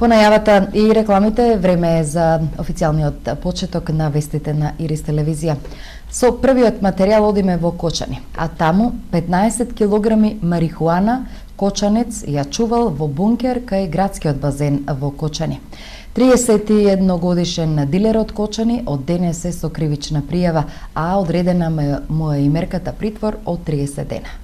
По најавата и рекламите, време е за официјалниот почеток на вестите на Ирис телевизија. Со првиот материјал одиме во Кочани, а таму 15 килограми марихуана кочанец ја чувал во бункер кај градскиот базен во Кочани. 31 годишен дилер од Кочани од денес е со кривична пријава, а одредена му е и мерката притвор од 30 дена.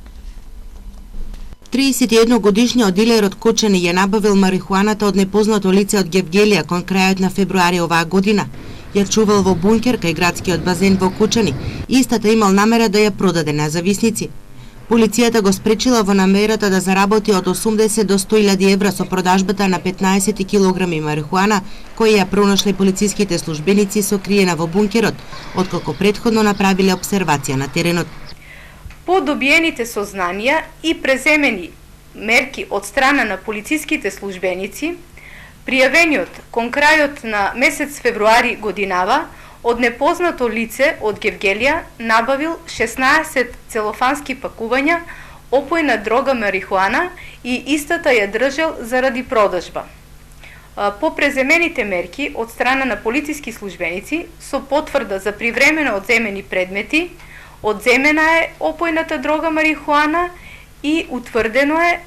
31 годишниот дилер од Кочани ја набавил марихуаната од непознато лице од Гевгелија кон крајот на февруари оваа година. Ја чувал во бункер кај градскиот базен во Кочани. Истата имал намера да ја продаде на зависници. Полицијата го спречила во намерата да заработи од 80 до 100.000 евра со продажбата на 15 килограми марихуана, која ја пронашле полициските службеници сокриена во бункерот, откако претходно направиле обсервација на теренот. По добиените сознанија и преземени мерки од страна на полициските службеници, пријавениот кон крајот на месец февруари годинава од непознато лице од Гевгелија набавил 16 целофански пакувања опојна дрога марихуана и истата ја држел заради продажба. По преземените мерки од страна на полициски службеници со потврда за привремено одземени предмети, одземена е опојната дрога марихуана и утврдено е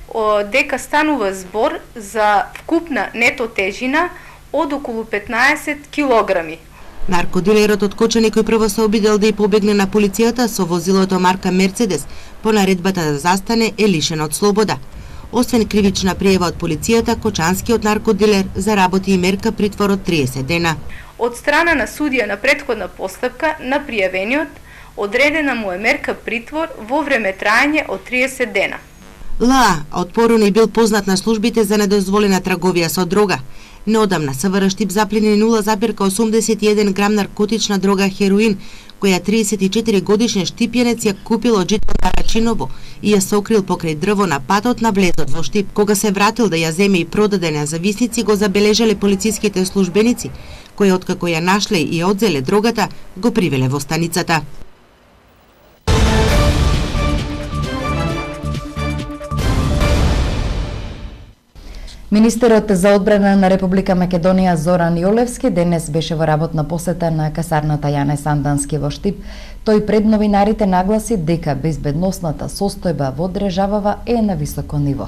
дека станува збор за вкупна нето тежина од околу 15 килограми. Наркодилерот од Кочани кој прво се обидел да ја побегне на полицијата со возилото марка Мерцедес, по наредбата да застане е лишен од слобода. Освен кривична пријава од полицијата, кочанскиот наркодилер заработи и мерка притвор од 30 дена. Од страна на судија на претходна постапка на пријавениот одредена му е мерка притвор во време траење од 30 дена. Ла, од порано бил познат на службите за недозволена трговија со дрога. Неодамна СВР Штип заплени 0,81 грам наркотична дрога хероин, која 34 годишен штипјенец ја купил од жител на Рачиново и ја сокрил покрај дрво на патот на влезот во Штип. Кога се вратил да ја земе и продаде на зависници, го забележале полициските службеници, кои откако ја нашле и одзеле дрогата, го привеле во станицата. Министерот за одбрана на Република Македонија Зоран Јолевски денес беше во работна посета на касарната Јане Сандански во Штип. Тој пред новинарите нагласи дека безбедносната состојба во државава е на високо ниво.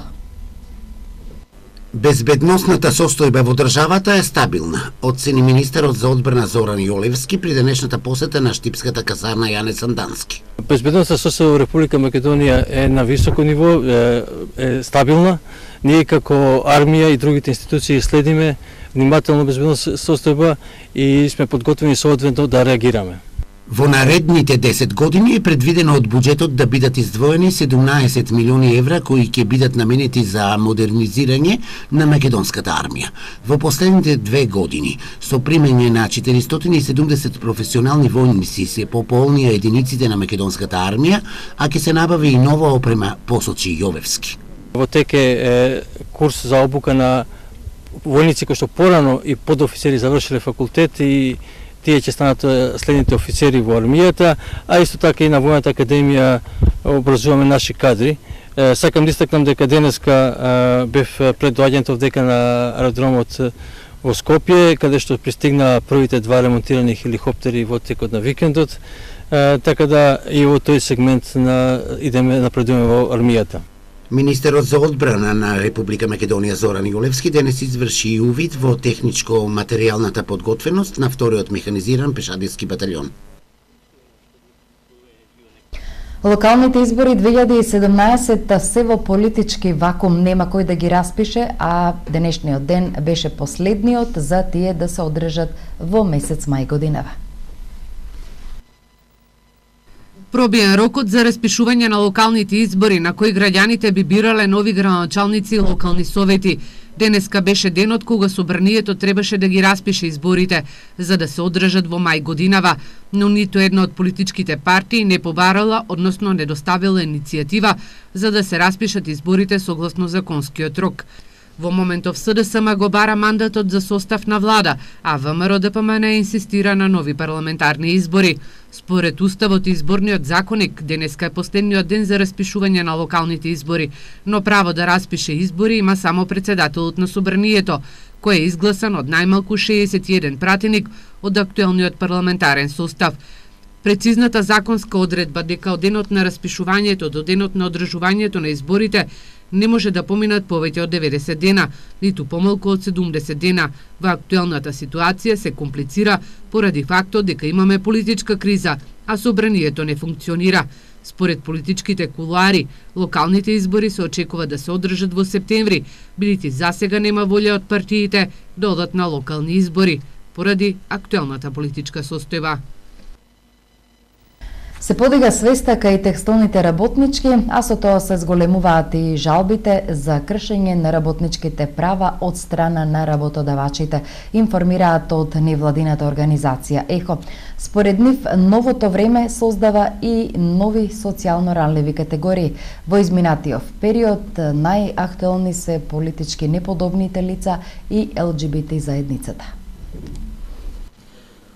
Безбедносната состојба во државата е стабилна, оцени министерот за одбрана Зоран Јолевски при денешната посета на штипската касарна Јане Сандански. Безбедносната состојба во Република Македонија е на високо ниво, е стабилна. Ние како армија и другите институции следиме внимателно безбедносната состојба и сме подготвени соодветно да реагираме. Во наредните 10 години е предвидено од буџетот да бидат издвоени 17 милиони евра кои ќе бидат наменети за модернизирање на македонската армија. Во последните 2 години, со примење на 470 професионални војници се пополнија единиците на македонската армија, а ќе се набави и нова опрема, посочи Јовевски. Во тек е курс за обука на војници кои што порано и подофицери завршиле факултет и тие ќе станат следните офицери во армијата, а исто така и на Војната академија образуваме наши кадри. Сакам да истакнам дека денеска бев пред доаѓањето дека на аеродромот во Скопје, каде што пристигна првите 2 ремонтирани хеликоптери во текот на викендот, така да и во тој сегмент напредуваме во армијата. Министерот за одбрана на Република Македонија Зоран Јолевски денес изврши и увид во техничко-материјалната подготвеност на вториот механизиран пешадирски баталјон. Локалните избори 2017 се во политички вакуум, нема кој да ги распише, а денешниот ден беше последниот за тие да се одржат во месец мај годинава. Пробиен рокот за распишување на локалните избори на кои граѓаните би бирале нови градоначалници и локални совети. Денеска беше денот кога собранието требаше да ги распише изборите за да се одржат во мај годинава, но ниту една од политичките партии не побарала, односно не доставила иницијатива за да се распишат изборите согласно законскиот рок. Во моментов СДСМ го бара мандатот за состав на влада, а ВМРО ДПМН инсистира на нови парламентарни избори. Според Уставот и Изборниот законник, денеска е последниот ден за распишување на локалните избори, но право да распише избори има само председателот на собранието, кој е изгласан од најмалку 61 пратеник од актуелниот парламентарен состав. Прецизната законска одредба дека од денот на распишувањето до денот на одржувањето на изборите не може да поминат повеќе од 90 дена, ниту помалку од 70 дена. Во актуелната ситуација се комплицира поради фактот дека имаме политичка криза, а собранието не функционира. Според политичките кулуари, локалните избори се очекува да се одржат во септември, бидејќи засега нема волја од партиите да одат на локални избори, поради актуелната политичка состојба. Се подига свеста кај текстилните работнички, а со тоа се зголемуваат и жалбите за кршење на работничките права од страна на работодавачите, информираат од невладината организација ЕХО. Според нив, новото време создава и нови социјално ранливи категории. Во изминатиот период најактуелни се политички неподобните лица и ЛГБТ заедницата.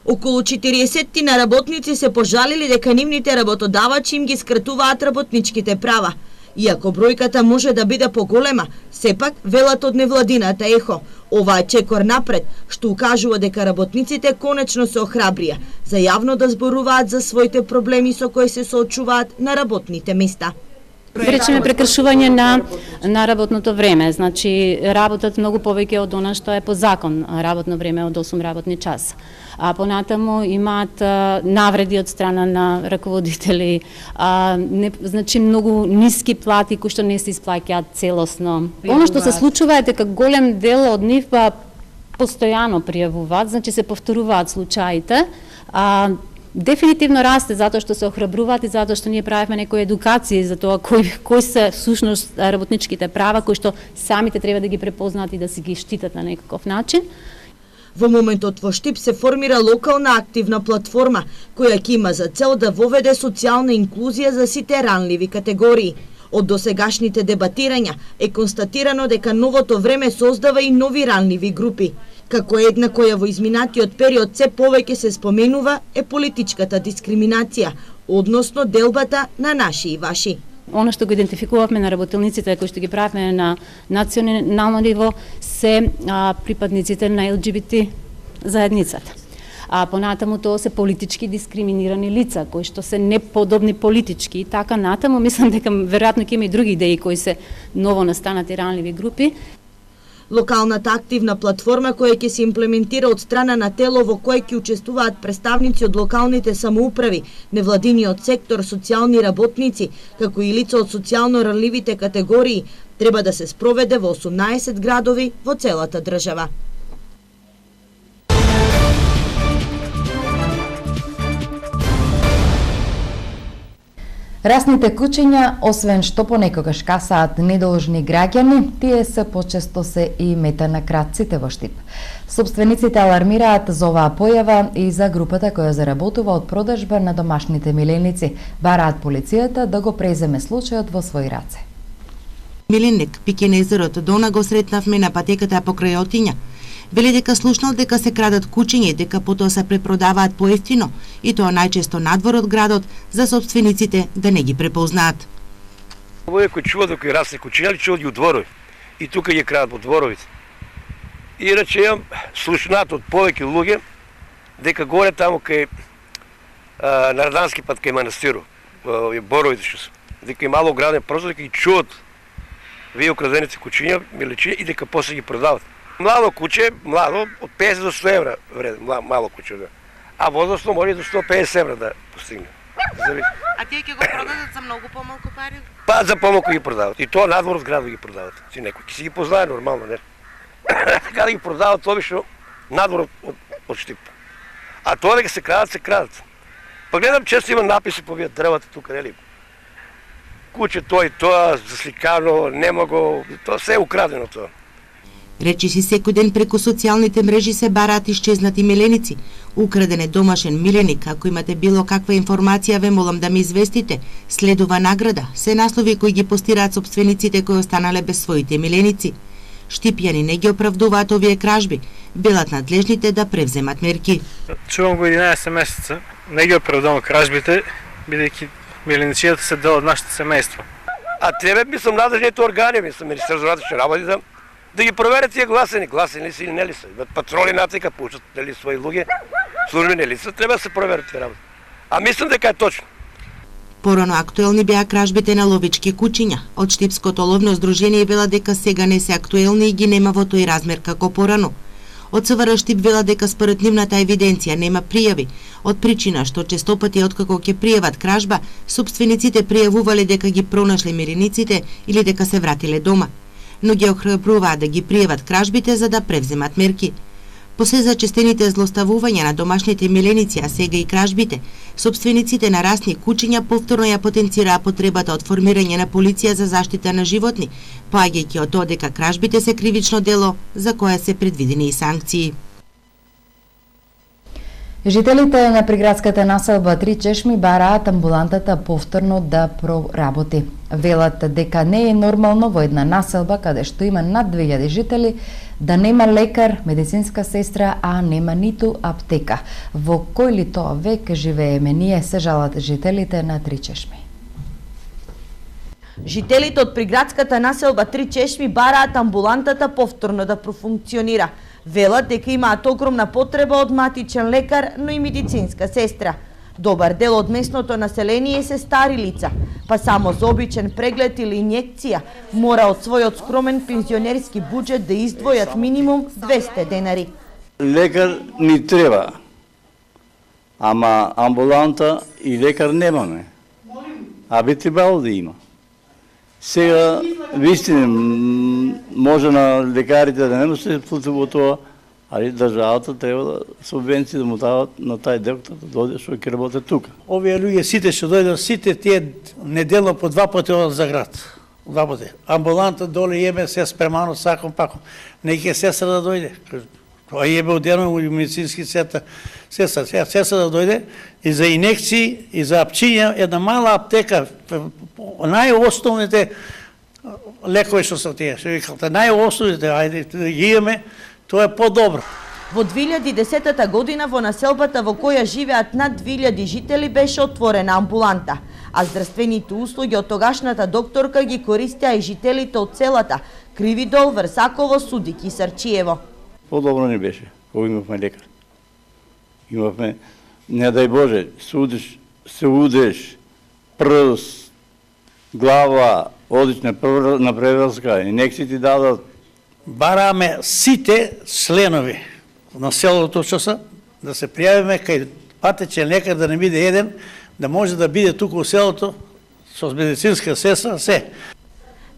Околу 40 на работници се пожалили дека нивните работодавачи им ги скратуваат работничките права. Иако бројката може да биде поголема, сепак велат од невладината ЕХО. Ова е чекор напред, што укажува дека работниците конечно се охрабрија за јавно да зборуваат за своите проблеми со кои се соочуваат на работните места. Да речеме прекршување на работното време, значи работат многу повеќе од она што е по закон, работно време од 8 работни часа. А понатаму имаат навреди од страна на раководители, значи многу ниски плати кои што не се исплаќаат целосно. Оно што се случува е дека голем дел од нив постојано пријавуваат, значи се повторуваат случаите. Дефинитивно расте затоа што се охрабруваат и затоа што ние правиме некои едукации за тоа кои се всушност работничките права кои што самите треба да ги препознаат и да си ги штитат на некаков начин. Во моментот во Штип се формира локална активна платформа која ќе има за цел да воведе социјална инклузија за сите ранливи категории. Од досегашните дебатирања е констатирано дека новото време создава и нови ранливи групи. Како една која во изминатиот период се повеќе се споменува е политичката дискриминација, односно делбата на наши и ваши. Оно што го идентификувавме на работилниците кои што ги правиме на национално ниво се припадниците на ЛГБТ заедницата. А понатаму тоа се политички дискриминирани лица кои што се неподобни политички и така натаму мислам дека веројатно ќе има и други идеи кои се ново настанати ранливи групи. Локалната активна платформа која ќе се имплементира од страна на тело во кој ќе учествуваат представници од локалните самоуправи, невладиниот сектор, социјални работници, како и лица од социјално ранливите категории, треба да се спроведе во 18 градови во целата држава. Расните кучиња, освен што понекогаш касаат недолжни граѓани, тие се почесто се и мета на кратците во Штип. Собствениците алармираат за оваа појава и за групата која заработува од продажба на домашните миленици. Бараат полицијата да го преземе случајот во своји раце. Миленик, пиќе на езерото Дона, го сретнавме на патеката покрај Отиња. Вели дека слушнал дека се крадат кучиња и дека потоа се препродаваат поевтино, и тоа најчесто надвор од градот, за собствениците да не ги препознаат. Овој кој чува дека расне кучиња, чува ги у дворови. И тука ги крадат по дворовите. Иначе имам слушнат од повеќе луѓе дека горе таму кај Нардански пат кај манастирот, боровите што се, дека и мало граден прозор, дека ги чуват вие украдените кучиња, миличиња и дека после ги продават. Младо куче, младо, од 50 до 100 евра вреден, мало куче, да. А возрастно може до 150 евра да постигне. А тие ќе го продадат за многу помалку пари? Па за помалку ги продават. И тоа надвор од градот ги продават. Си некој ќе си ги познае нормално, не? Така да ги продават обично надвор од Штип. А тоа дека се крадат, се крадат. Па гледам често има написи по вие дрвата тука, нели? Куче тоа и тоа, засликано, нема го, тоа се е украдено тоа. Речиси секој ден преку социјалните мрежи се бараат исчезнати миленици. Украден е домашен миленик. Ако имате било каква информација, ве молам да ме известите. Следува награда. Се наслови кои ги постираат собствениците кои останале без своите миленици. Штипјани не ги оправдуваат овие кражби. Велат надлежните да превземат мерки. Чувам го 11 месеца. Не ги оправдувам кражбите, бидејќи миленичијата се дел од нашето семејство. А тебе мислам надлежните органи, мислам Министерство за вътрешни работи да ги проверят тия гласени са или не ли са. Патроли нацика пушат дали свои луѓе, службени лица, треба да се проверят тия работи. А мислам дека е точно. Порано актуелни беа кражбите на ловички кучиња. Од Штипското ловно здружение вела дека сега не се актуелни и ги нема во тој размер како порано. Од СВР Штип вела дека според нивната евиденција нема пријави, од причина што честопати откако ќе пријават кражба, собствениците пријавувале дека ги пронашле мирениците или дека се вратиле дома, но ги охрабруваат да ги пријават кражбите за да превземат мерки. По се зачестените злоставувања на домашните миленици, а сега и кражбите, собствениците на расни кучиња повторно ја потенцираа потребата од формирање на полиција за заштита на животни, поаѓајќи од тоа дека кражбите се кривично дело за кое се предвидени и санкции. Жителите на приградската населба Три Чешми бараат амбулантата повторно да проработи. Велат дека не е нормално во една населба каде што има над 2000 жители да нема лекар, медицинска сестра, а нема ниту аптека. Во кој ли тоа век живееме ние, се жалат жителите на Три Чешми. Жителите од приградската населба Три Чешми бараат амбулантата повторно да профункционира. Велат дека имаат огромна потреба од матичен лекар, но и медицинска сестра. Добар дел од местното население се стари лица, па само за обичен преглед или инјекција мора од својот скромен пензионерски буџет да издвојат минимум 200 денари. Лекар ни треба, ама амбуланта и лекар немаме. А би требало да има. Сега, вистина, може на лекарите да не се вплути во тоа, али државата треба да субвенции да му дават на тај доктор да дојде што ќе работи тука. Овие луѓе сите што дојдат, сите тие неделно по 2 пати одат за град. 2 пати. Амбуланта доле еме се спремано саком паком. Неќе сестра да дојде. Тоа еме одено и медицински сестра. Сестра да дојде и за инекции и за апчиња една мала аптека, најосновните лекови што се тие, што викалте, најосновните, ајде да ги имаме, тоа е подобро. Во 2010 година во населбата во која живеат над 2000 жители беше отворена амбуланта, а здравствените услуги од тогашната докторка ги користеа и жителите од селата Кривидол, Врсаково, Судик и Сарчиево. Подобро не беше, кога имавме лекар. Имавме, не дај Боже, се удеш, прст, глава, одиш на преврска, инекции ти дадат. Бараме сите членови на селото што се, да се пријавиме кај патечен лекар, да не биде еден, да може да биде тука у селото со медицинска сестра, се.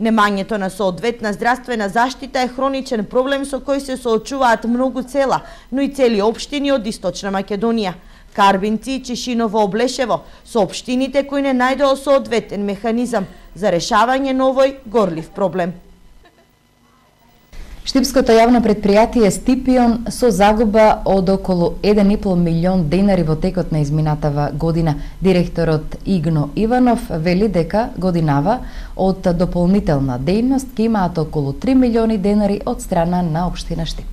Немањето на соодветна здравствена заштита е хроничен проблем со кој се соочуваат многу села, но и цели општини од Источна Македонија. Карбинци и Чешиново Облешево со општините кои не најдоа соодветен механизам за решавање на овој горлив проблем. Штипското јавно предпријатие Стипион со загуба од околу 1,5 милион денари во текот на изминатава година. Директорот Игно Иванов вели дека годинава од дополнителна дејност ќе имаат околу 3 милиони денари од страна на општина Штип.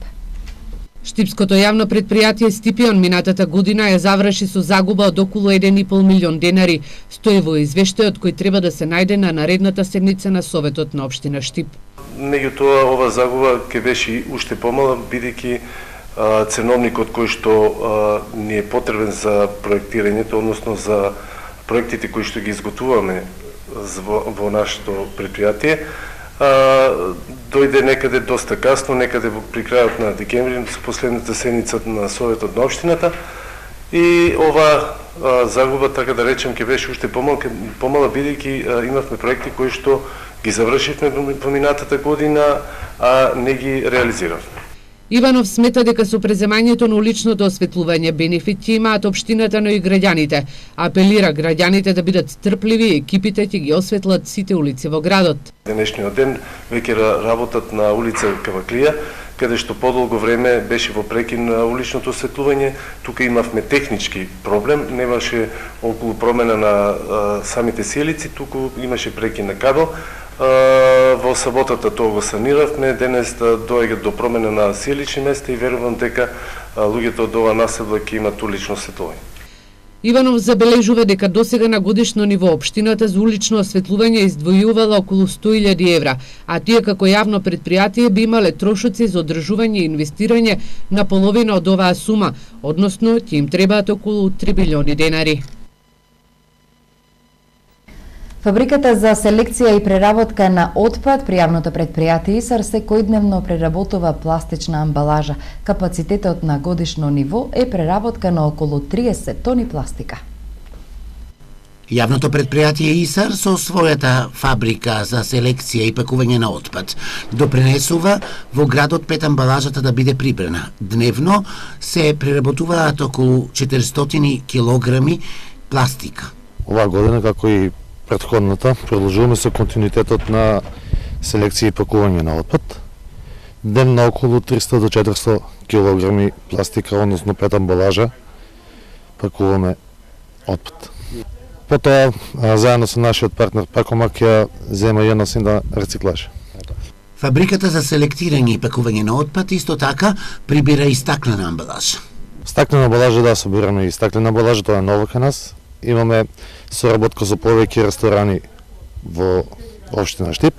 Штипското јавно предпријатие Стипион минатата година ја заврши со загуба од околу 1,5 милион денари, стои во извештајот кој треба да се најде на наредната седница на Советот на општина Штип. Меѓутоа, ова загуба ќе беше уште помала, бидејќи ценовникот кој што ни е потребен за проектирањето, односно за проектите кои што ги изготвуваме во нашето предпријатие, дојде некаде доста касно, некаде при крајот на декември, со последната седница на Советот на општината, и ова загуба, така да речем, ќе беше уште помала, бидејќи имавме проекти кои што ги завршивме во минатата година, а не ги реализиравме. Иванов смета дека со преземањето на уличното осветлување бенефити имаат општината, но и граѓаните. Апелира граѓаните да бидат стрпливи и екипите ќе ги осветлат сите улици во градот. Денешниот ден веќе работат на улица Каваклија, каде што подолго време беше во прекин на уличното осветлување. Тука имавме технички проблем, немаше околу промена на самите сиелици, туку имаше прекин на кабел. Во саботата тоа го саниравме, денес доаѓа до промена на сиелични места и верувам дека луѓето од ова населба ќе имат улично осветлување. Иванов забележува дека досега на годишно ниво општината за улично осветлување издвојувала околу 100.000 евра, а тие како јавно предпријатие би имале трошоци за одржување и инвестирање на половина од оваа сума, односно ќе им требаат околу 3 билиони денари. Фабриката за селекција и преработка на отпад при јавното предпријатие ИСАР секојдневно преработува пластична амбалажа. Капацитетот на годишно ниво е преработка на околу 30 тони пластика. Јавното предпријатие ИСАР со својата фабрика за селекција и пакување на отпад допринесува во градот 5 амбалажата да биде прибрана. Дневно се преработуваат околу 400 килограми пластика. Оваа година, како и претходната, продолжуваме со континуитетот на селекција и пакување на отпад. Дневно околу 300 до 400 килограми пластика, односно 5 амбалажа, пакуваме отпад. Потоа, заедно со нашиот партнер Пакомак ќе зема јанос на рециклаж. Фабриката за селектирање и пакување на отпад исто така прибира и стаклена амбалажа. Стаклена амбалажа, да, собираме и стаклена амбалажа, тоа е ново кај нас. Имаме соработка со повеќе ресторани во општина Штип.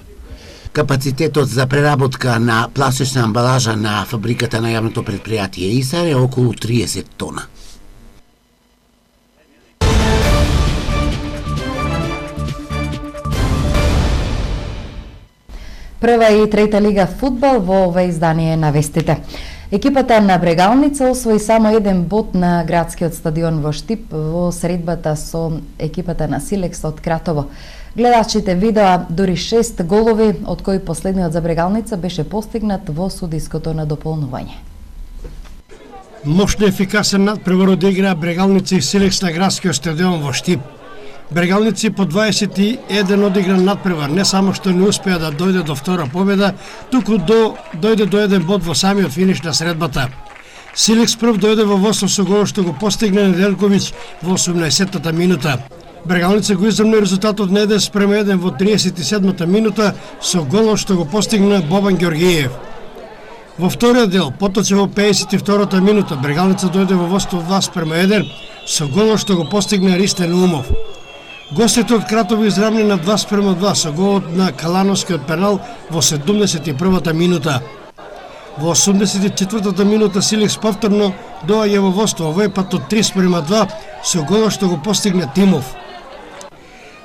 Капацитетот за преработка на пластична амбалажа на фабриката на јавното предпријатие ИСАР е околу 30 тона. Прва и трета лига фудбал во ова издание на вестите. Екипата на Брегалница освои само еден бод на градскиот стадион во Штип во средбата со екипата на Силекс од Кратово. Гледачите видоа дури 6 голови, од кои последниот за Брегалница беше постигнат во судиското надополнување. Мощно ефикасен надпревар одигра Брегалница и Силекс на градскиот стадион во Штип. Брегалници по 21 одигран надпревар, не само што не успеа да дојде до втора победа, туку дојде до еден бод во самиот финиш на средбата. Силекс прв дојде во водство со гол што го постигна Неделковиќ во 18-та минута. Брегалница го израмни резултатот на 1:1 во 37-та минута со гол што го постигна Бобан Ѓоргиев. Во вториот дел, поточе во 52-та минута, Брегалница дојде во водство 2:1 со гол што го постигна Ристен Умов. Гостите од Кратово изравни на 2:2 со голот на Калановскиот пенал во 71-та минута. Во 84-та минута Силекс повторно доаѓа во водство, овој пат од 3:2 со голот што го постигна Тимов.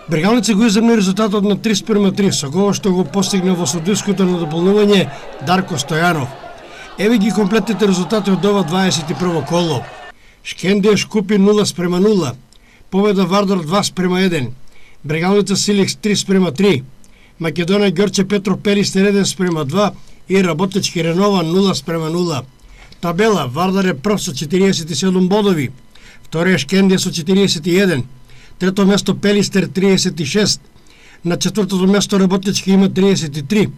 Брегалница го изравни резултатот на 3:3 со голот што го постигна во судиското надополнување Дарко Стојанов. Еве ги комплетните резултати од ова 21 коло. Шкендија Шкупи 0:0. Победа Вардар 2:1, Брегалница Силекс 3:3, Македонија Ѓорче Петров Перистер 1:2 и Работнички Ренова 0:0. Табела Вардар е прв со 47 бодови, втори е Шкендија со 41, трето место Пелистер 36, на четвртото место Работнички има 33,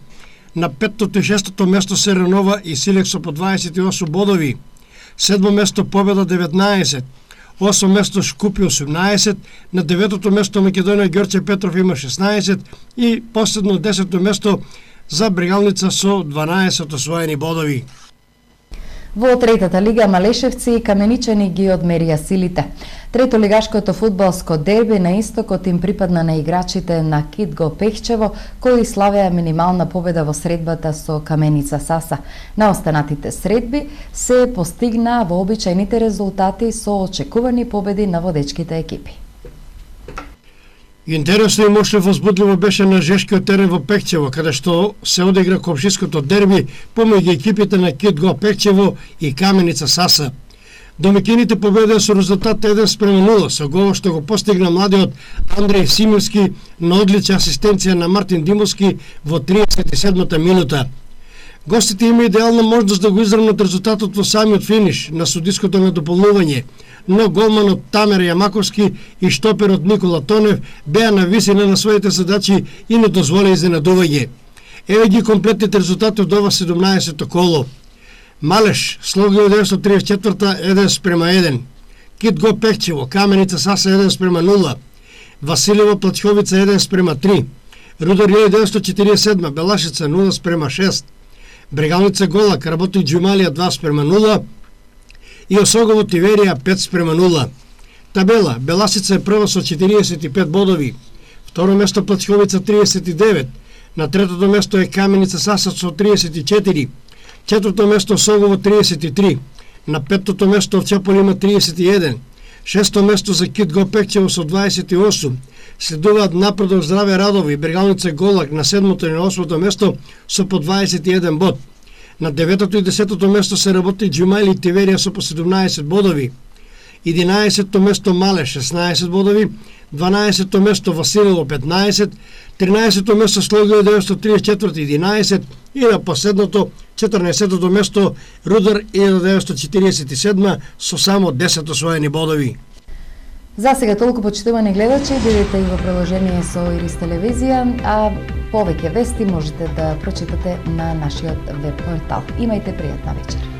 на петтото и шестото место се Ренова и Силекс со по 28 бодови, седмо место Победа 19, 8 место Шкупи 18, на 9-то место Македонија Ѓорче Петров има 16 и последно 10-то место за Брегалница со 12 освоени бодови. Во третата лига Малешевци и Каменичани ги одмерија силите. Трето лигашкото фудбалско дерби на истокот им припадна на играчите на Китго Пехчево, кои славеа минимална победа во средбата со Каменица Саса. На останатите средби се постигнаа вообичајните резултати со очекувани победи на водечките екипи. Интересно и мощно возбудливо беше на жешкиот терен во Пехчево, каде што се одигра комшиското дерби помеѓу екипите на Китго Пехчево и Каменица Саса. Домакините победија со резултат 1:0 со гол што го постигна младиот Андреј Симирски на одлична асистенција на Мартин Димовски во 37-та минута. Гостите има идеална можност да го изравнат резултатот во самиот финиш на судиското надополнување, но голманот Тамер Јамаковски и штоперот Никола Тонев беа на висина на своите задачи и не дозволеа изненадување. Еве ги комплетните резултати од ова 17-то коло. Малеш, Слога 1934 1:1, Китго Пехчево, Каменица Саса 1:0, Василево Плачковица 1:3, Рудар 1947 Белашица 0:6, Брегалница Голак, Работник Џумалија 2:0 и Осогово Тиверија 5:0. Табела, Беласица е прва со 45 бодови, второ место Плачковица 39, на третото место е Каменица Сасаc со 34, четврто место Согово 33, на петтото место Овчапол има 31, шесто место за Кит Гопекчево со 28, следуваат Напредок Здраве Радово и Бергалница Голак на седмото и на осмото место со по 21 бод. На деветото и десетото место се работи Джумајли и Тиверија со по 17 бодови, 11-то место Мале 16 бодови, 12-то место Василево 15, 13-то место Слогио 934 11 и на последното 14-то место Рудар 1947 со само 10 освоени бодови. За сега толку, почитувани гледачи, бидете и во приложение со Ирис телевизија, а повеќе вести можете да прочитате на нашиот веб портал. Имајте пријатна вечер.